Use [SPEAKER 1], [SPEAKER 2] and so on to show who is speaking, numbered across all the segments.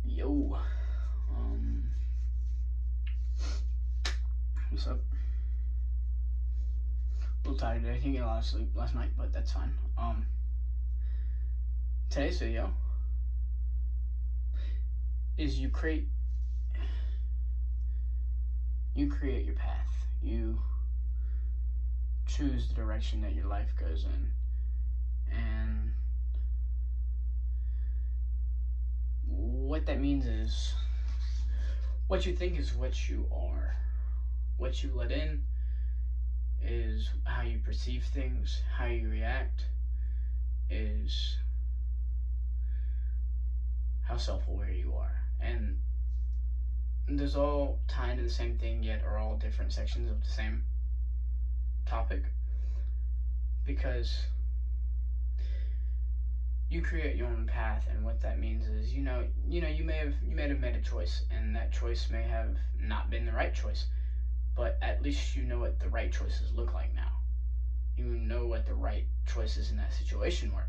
[SPEAKER 1] Yo. What's up? A little tired today. I didn't get a lot of sleep last night, but that's fine. Today's video is you create your path. You choose the direction that your life goes in. And what that means is what you think is what you are. What you let in is how you perceive things. How you react is how self-aware you are. And those all tie into the same thing, yet are all different sections of the same topic, because you create your own path. And what that means is you may have made a choice, and that choice may have not been the right choice, but at least you know what the right choices look like now. You know what the right choices in that situation were.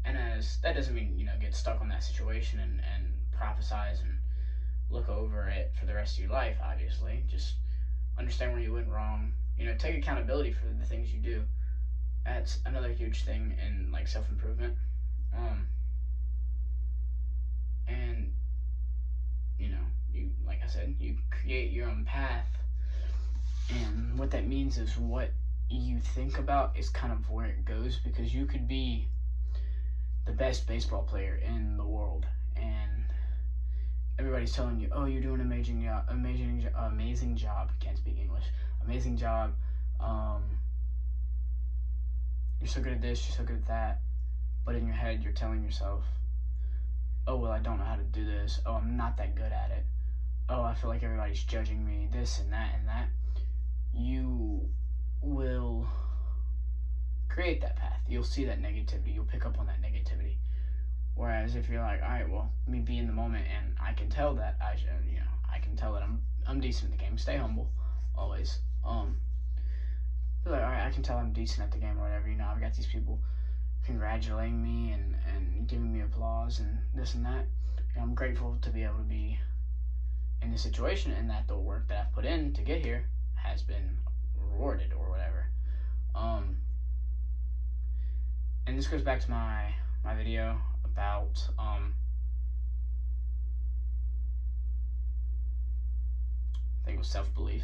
[SPEAKER 1] And as that doesn't mean get stuck on that situation and prophesize and look over it for the rest of your life. Obviously, just understand where you went wrong. Take accountability for the things you do. That's another huge thing in self-improvement. And you, like I said, you create your own path. And what that means is what you think about is kind of where it goes, because you could be the best baseball player in the world, and everybody's telling you, oh, you're doing an amazing job. Can't speak English. Amazing job. You're so good at this, you're so good at that. But in your head, you're telling yourself, oh, well, I don't know how to do this. Oh, I'm not that good at it. Oh, I feel like everybody's judging me, this and that and that. You will create that path. You'll see that negativity. You'll pick up on that negativity. Whereas if you're like, all right, well, let me be in the moment, and I can tell that I can tell that I'm decent at the game. Stay humble, always. You're like, all right, I can tell I'm decent at the game or whatever. I've got these people congratulating me and giving me applause and this and that. I'm grateful to be able to be in this situation, and that the work that I've put in to get here has been rewarded or whatever. And this goes back to my video about I think it was self-belief.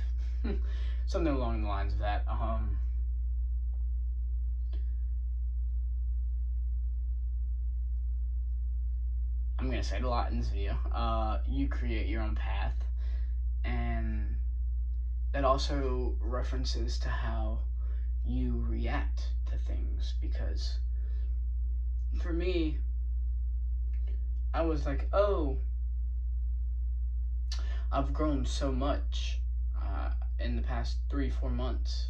[SPEAKER 1] Something along the lines of that. I'm gonna say it a lot in this video. You create your own path, and that also references to how you react to things. Because for me, I was like, oh, I've grown so much in the past 3-4 months,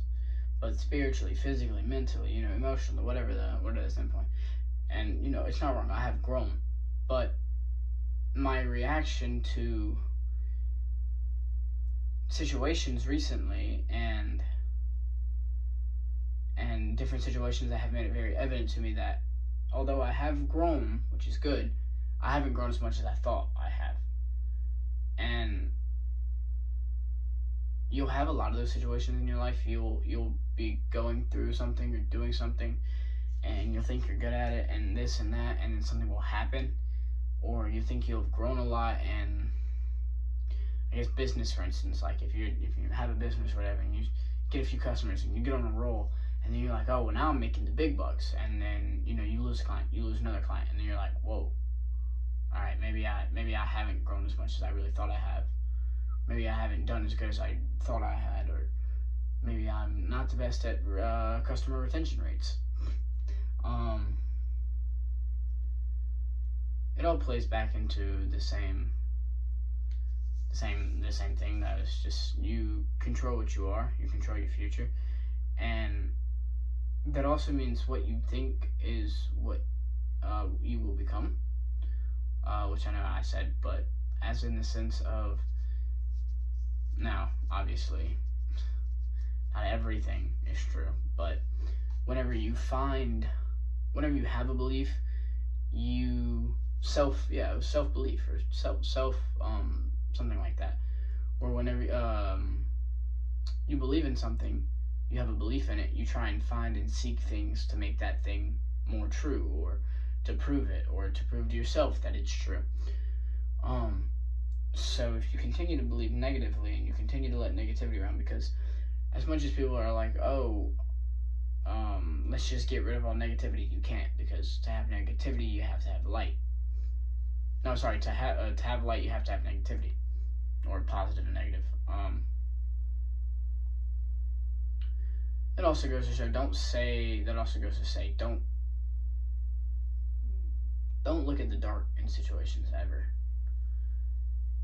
[SPEAKER 1] but spiritually, physically, mentally, emotionally, whatever the standpoint. And it's not wrong. I have grown, but my reaction to situations recently and different situations that have made it very evident to me that although I have grown, which is good, I haven't grown as much as I thought I have. And you'll have a lot of those situations in your life. You'll be going through something or doing something, and you'll think you're good at it and this and that, and then something will happen, or you think you'll have grown a lot. And I guess business, for instance, like if you have a business or whatever, and you get a few customers and you get on a roll, and then you're like, oh, well, now I'm making the big bucks, and then you lose a client, you lose another client, and then you're like, whoa, all right, maybe I haven't grown as much as I really thought I have. Maybe I haven't done as good as I thought I had, or maybe I'm not the best at customer retention rates. It all plays back into the same thing. That is just, you control what you are, you control your future, and that also means what you think is what you will become, which I know I said, but as in the sense of, now obviously not everything is true, but whenever you have a belief, self belief or self something like that. Or whenever you believe in something, you have a belief in it, you try and find and seek things to make that thing more true, or to prove it, or to prove to yourself that it's true. So if you continue to believe negatively and you continue to let negativity around, because as much as people are like, oh, let's just get rid of all negativity, you can't, because to have negativity, you have to have light. No, sorry, to have light, you have to have negativity, or positive and negative. It also goes to show, don't look at the dark in situations ever.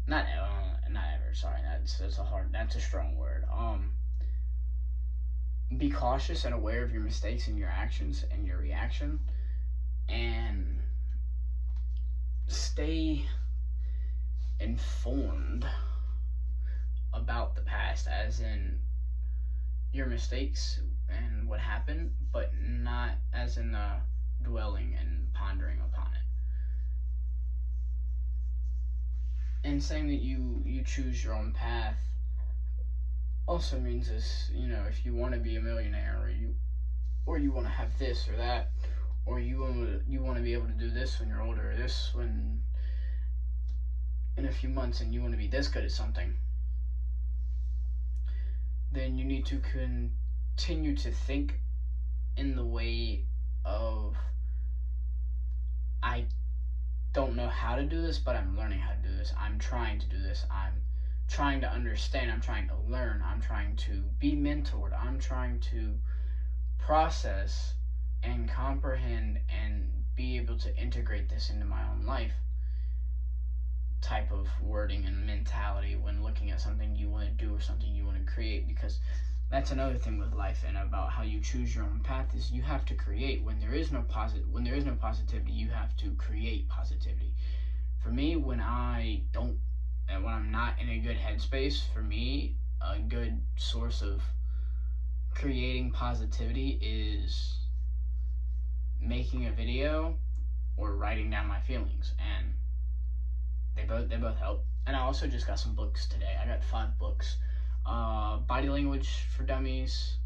[SPEAKER 1] Not ever. Sorry, that's a strong word. Be cautious and aware of your mistakes and your actions and your reaction, and stay informed about the past, as in your mistakes and what happened, but not as in dwelling and pondering upon it. And saying that you choose your own path also means is, if you want to be a millionaire, or you want to have this or that, or you want to be able to do this when you're older, or this when in a few months, and you want to be this good at something, then you need to continue to think in the way of, I don't know how to do this, but I'm learning how to do this. I'm trying to do this. I'm trying to understand. I'm trying to learn. I'm trying to be mentored. I'm trying to process and comprehend and be able to integrate this into my own life type of wording and mentality when looking at something you want to do or something you want to create, because that's another thing with life and about how you choose your own path, is you have to create. When there is no positivity, you have to create positivity. For me, when I'm not in a good headspace, for me, a good source of creating positivity is making a video or writing down my feelings, and they both help. And I also just got some books today. I got 5 books. Body Language for Dummies,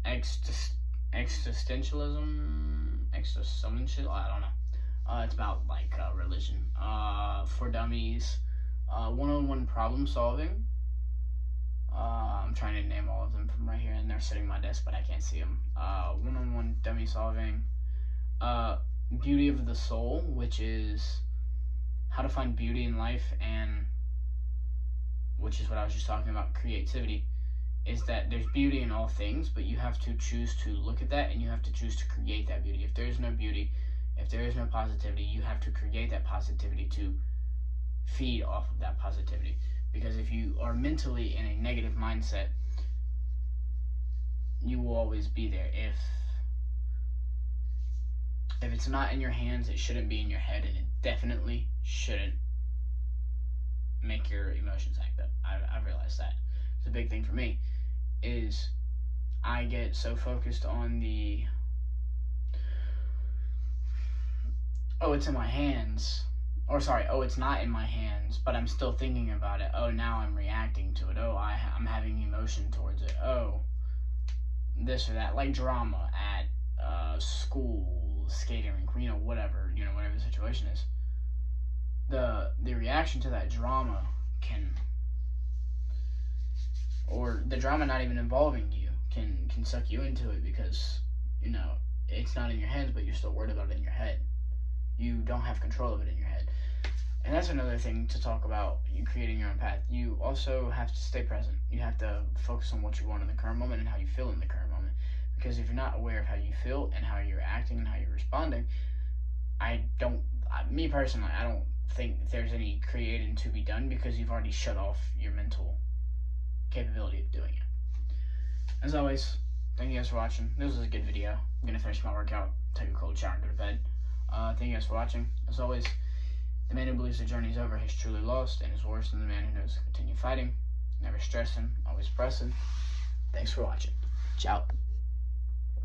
[SPEAKER 1] Existentialism, I don't know. It's about religion. For Dummies, One-on-One Problem Solving. I'm trying to name all of them from right here, and they're sitting on my desk, but I can't see them. One-on-One Dummy Solving. Beauty of the Soul, which is how to find beauty in life, and which is what I was just talking about, creativity, is that there's beauty in all things, but you have to choose to look at that, and you have to choose to create that beauty. If there is no beauty, if there is no positivity, you have to create that positivity to feed off of that positivity. Because if you are mentally in a negative mindset, you will always be there. If it's not in your hands, it shouldn't be in your head, and it definitely shouldn't make your emotions act up. I've realized that. It's a big thing for me, is I get so focused on it's in my hands, it's not in my hands, but I'm still thinking about it. Now I'm reacting to it. I'm having emotion towards it. This or that, like drama at school, skating rink, whatever the situation is. The reaction to that drama or the drama not even involving you, can suck you into it, because it's not in your hands, but you're still worried about it in your head. You don't have control of it in your head. And that's another thing to talk about, you creating your own path. You also have to stay present. You have to focus on what you want in the current moment and how you feel in the current moment. Because if you're not aware of how you feel and how you're acting and how you're responding, me personally, I don't think there's any creating to be done, because you've already shut off your mental capability of doing it. As always, thank you guys for watching. This was a good video. I'm going to finish my workout, take a cold shower, and go to bed. Thank you guys for watching. As always, the man who believes the journey is over has truly lost, and is worse than the man who knows to continue fighting. Never stressing, always pressing. Thanks for watching. Ciao.